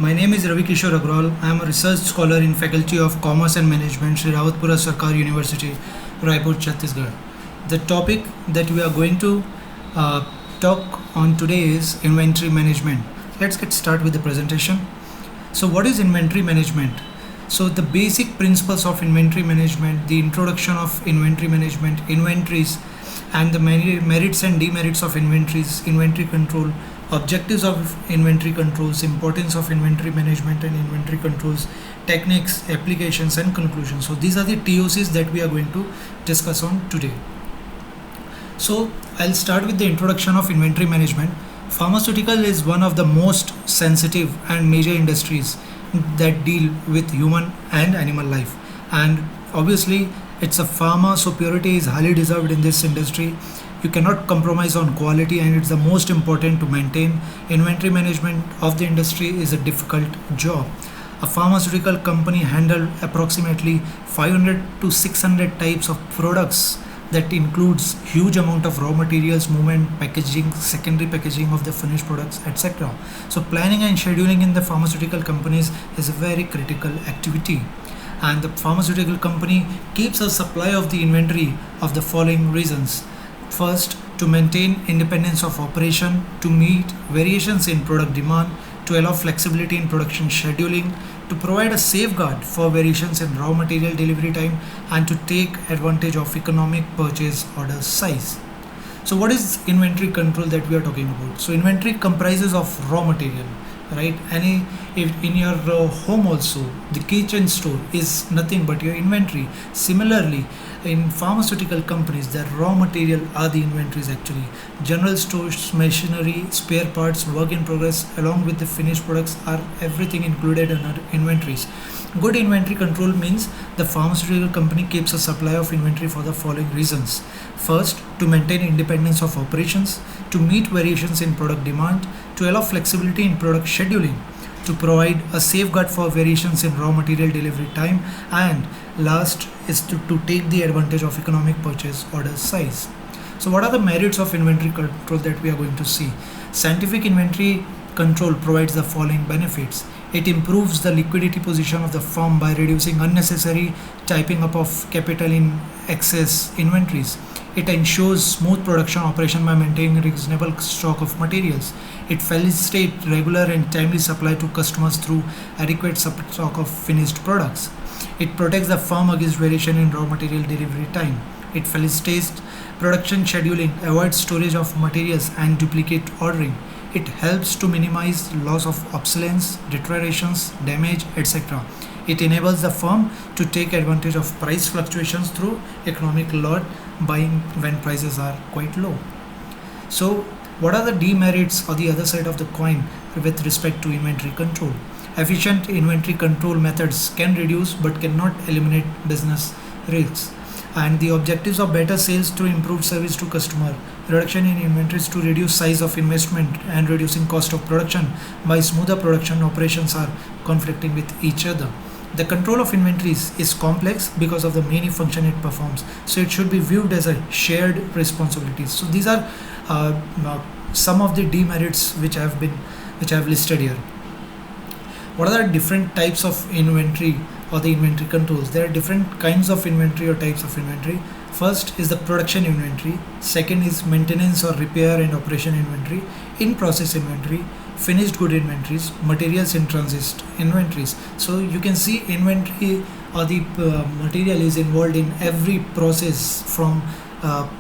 My name is Ravi Kishore Agrawal. I am a research scholar in Faculty of Commerce and Management, Sri Rawatpura Sarkar University, Raipur, Chhattisgarh. The topic that we are going to talk on today is inventory management. Let's get started with the presentation. So, what is inventory management? So, the basic principles of inventory management, the introduction of inventory management, inventories, and the merits and demerits of inventories, inventory control, objectives of inventory controls, importance of inventory management and inventory controls, techniques, applications, and conclusions. So, these are the TOCs that we are going to discuss on today. So, I'll start with the introduction of inventory management. Pharmaceutical is one of the most sensitive and major industries that deal with human and animal life, and obviously it's a pharma, so purity is highly deserved in this industry. You cannot compromise on quality, and it's the most important to maintain. Inventory management of the industry is a difficult job. A pharmaceutical company handles approximately 500 to 600 types of products. That includes huge amount of raw materials, movement, packaging, secondary packaging of the finished products, etc. So planning and scheduling in the pharmaceutical companies is a very critical activity. And the pharmaceutical company keeps a supply of the inventory of the following reasons. First, to maintain independence of operation, to meet variations in product demand, to allow flexibility in production scheduling, to provide a safeguard for variations in raw material delivery time, and to take advantage of economic purchase order size. So what is inventory control that we are talking about? So inventory comprises of raw material, right? If in your home also, the kitchen store is nothing but your inventory. Similarly, in pharmaceutical companies, the raw material are the inventories actually. General stores, machinery, spare parts, work in progress, along with the finished products are everything included in our inventories. Good inventory control means the pharmaceutical company keeps a supply of inventory for the following reasons. First, to maintain independence of operations, to meet variations in product demand, to allow flexibility in product scheduling, to provide a safeguard for variations in raw material delivery time, and last is to take the advantage of economic purchase order size. So what are the merits of inventory control that we are going to see? Scientific inventory control provides the following benefits. It improves the liquidity position of the firm by reducing unnecessary typing up of capital in excess inventories. It ensures smooth production operation by maintaining a reasonable stock of materials. It facilitates regular and timely supply to customers through adequate stock of finished products. It protects the firm against variation in raw material delivery time. It facilitates production scheduling, avoids storage of materials and duplicate ordering. It helps to minimize loss of obsolescence, deteriorations, damage, etc. It enables the firm to take advantage of price fluctuations through economic lot buying when prices are quite low. So, what are the demerits or the other side of the coin with respect to inventory control? Efficient inventory control methods can reduce but cannot eliminate business risks. And the objectives of better sales through improved service to customer, reduction in inventories to reduce size of investment, and reducing cost of production by smoother production operations are conflicting with each other. The control of inventories is complex because of the many function it performs, so it should be viewed as a shared responsibility. So these are some of the demerits which I have listed here. What are the different types of inventory or the inventory controls? There are different kinds of inventory or types of inventory. First is the production inventory. Second is maintenance or repair and operation inventory, in process inventory, finished good inventories, materials in transit inventories. So you can see inventory or the material is involved in every process from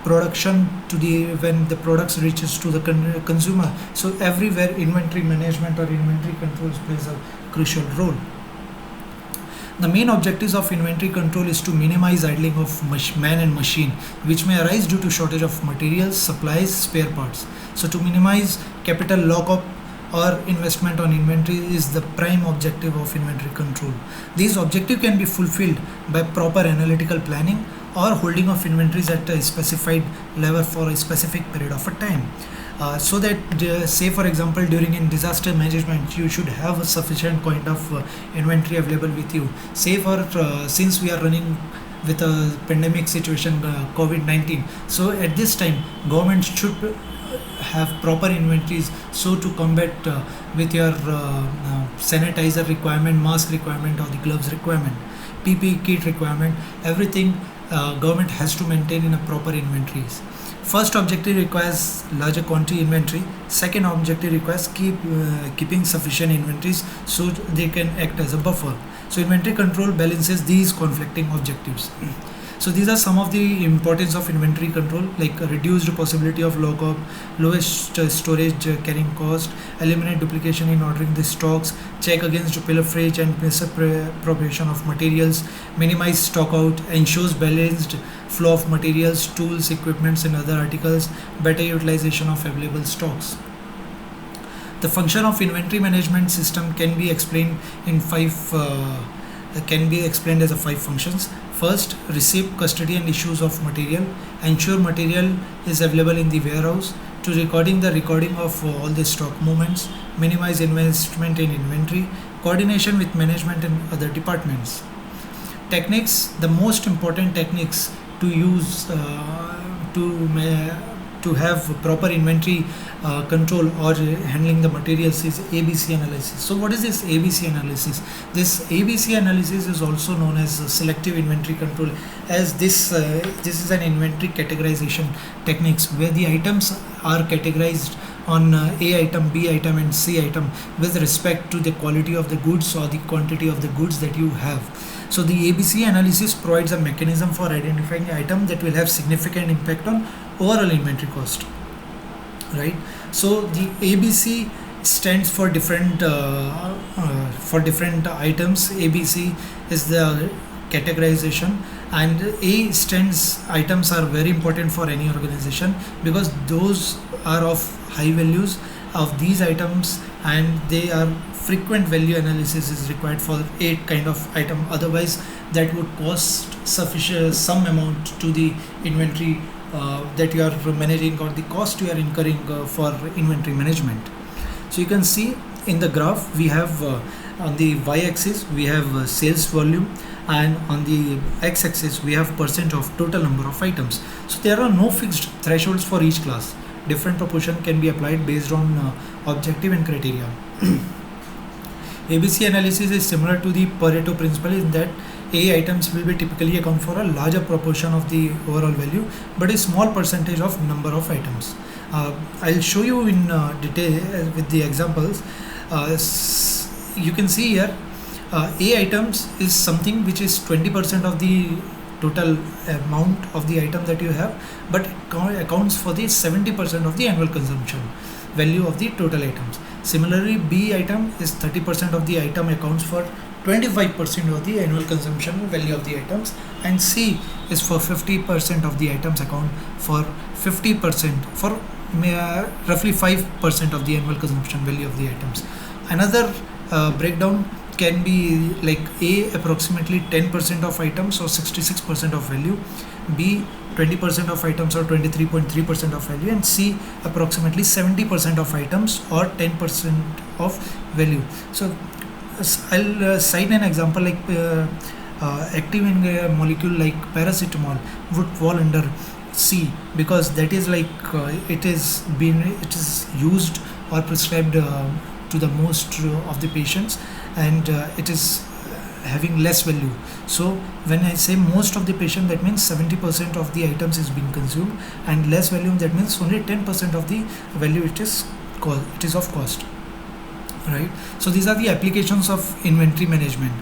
production to the when the products reaches to the consumer. So everywhere inventory management or inventory controls plays a crucial role. The main objectives of inventory control is to minimize idling of man and machine, which may arise due to shortage of materials, supplies, spare parts. So to minimize capital lockup or investment on inventory is the prime objective of inventory control. These objectives can be fulfilled by proper analytical planning or holding of inventories at a specified level for a specific period of a time. So that say for example during in disaster management you should have a sufficient kind of inventory available with you. Say for since we are running with a pandemic situation, COVID-19, so at this time government should have proper inventories so to combat with your sanitizer requirement, mask requirement, or the gloves requirement, PPE kit requirement, everything government has to maintain in a proper inventories. First objective requires larger quantity inventory. Second objective requires keeping sufficient inventories so they can act as a buffer. So inventory control balances these conflicting objectives. So these are some of the importance of inventory control, like reduced possibility of lockup, lowest storage carrying cost, eliminate duplication in ordering the stocks, check against pilferage and misappropriation of materials, minimize stock out, ensures balanced flow of materials, tools, equipments and other articles, better utilization of available stocks. The function of inventory management system can be explained in as a 5 functions. First, receipt, custody and issues of material, ensure material is available in the warehouse, to recording of all the stock movements, minimize investment in inventory, coordination with management and other departments. Techniques, the most important techniques to use to have proper inventory control or handling the materials is ABC analysis. So what is this ABC analysis? This ABC analysis is also known as selective inventory control, as this is an inventory categorization techniques where the items are categorized on A item, B item and C item with respect to the quality of the goods or the quantity of the goods that you have. So the ABC analysis provides a mechanism for identifying item that will have significant impact on overall inventory cost, right? So the ABC stands for different items. ABC is the categorization, and A stands, items are very important for any organization because those are of high values of these items, and they are frequent value analysis is required for a kind of item, otherwise that would cost sufficient some amount to the inventory that you are managing, or the cost you are incurring for inventory management. So you can see in the graph we have on the y-axis we have sales volume, and on the x-axis we have percent of total number of items. So there are no fixed thresholds for each class. Different proportion can be applied based on objective and criteria. ABC analysis is similar to the Pareto principle in that A items will be typically account for a larger proportion of the overall value, but a small percentage of number of items. I'll show you in detail with the examples. You can see here A items is something which is 20% of the total amount of the item that you have, but it accounts for the 70% of the annual consumption value of the total items. Similarly, B item is 30% of the item, accounts for 25% of the annual consumption value of the items, and C is for 50% of the items, account for 50% for roughly 5% of the annual consumption value of the items. Another breakdown can be like A approximately 10% of items or 66% of value, B 20% of items or 23.3% of value, and C approximately 70% of items or 10% of value. So I'll cite an example like active in a molecule like paracetamol would fall under C, because that is like it is used or prescribed to the most of the patients, and it is having less value. So when I say most of the patient, that means 70% of the items is being consumed, and less value, that means only 10% of the value it is of cost, right? So these are the applications of inventory management: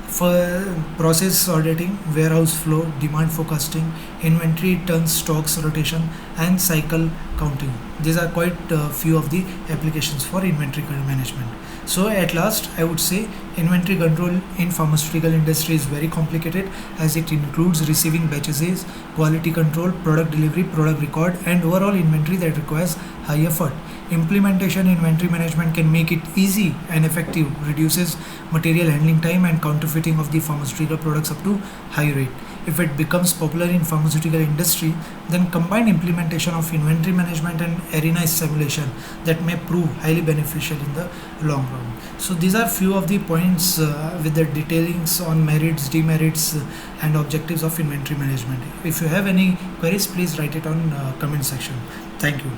for process auditing, warehouse flow, demand forecasting, inventory turns, stocks rotation, and cycle counting. These are quite few of the applications for inventory management. So at last, I would say inventory control in pharmaceutical industry is very complicated, as it includes receiving batches, quality control, product delivery, product record, and overall inventory that requires high effort. Implementation inventory management can make it easy and effective, reduces material handling time and counterfeiting of the pharmaceutical products up to high rate. If it becomes popular in pharmaceutical industry, then combined implementation of inventory management and arena simulation that may prove highly beneficial in the long run. So these are few of the points with the detailings on merits, demerits, and objectives of inventory management. If you have any queries, please write it on comment section. Thank you.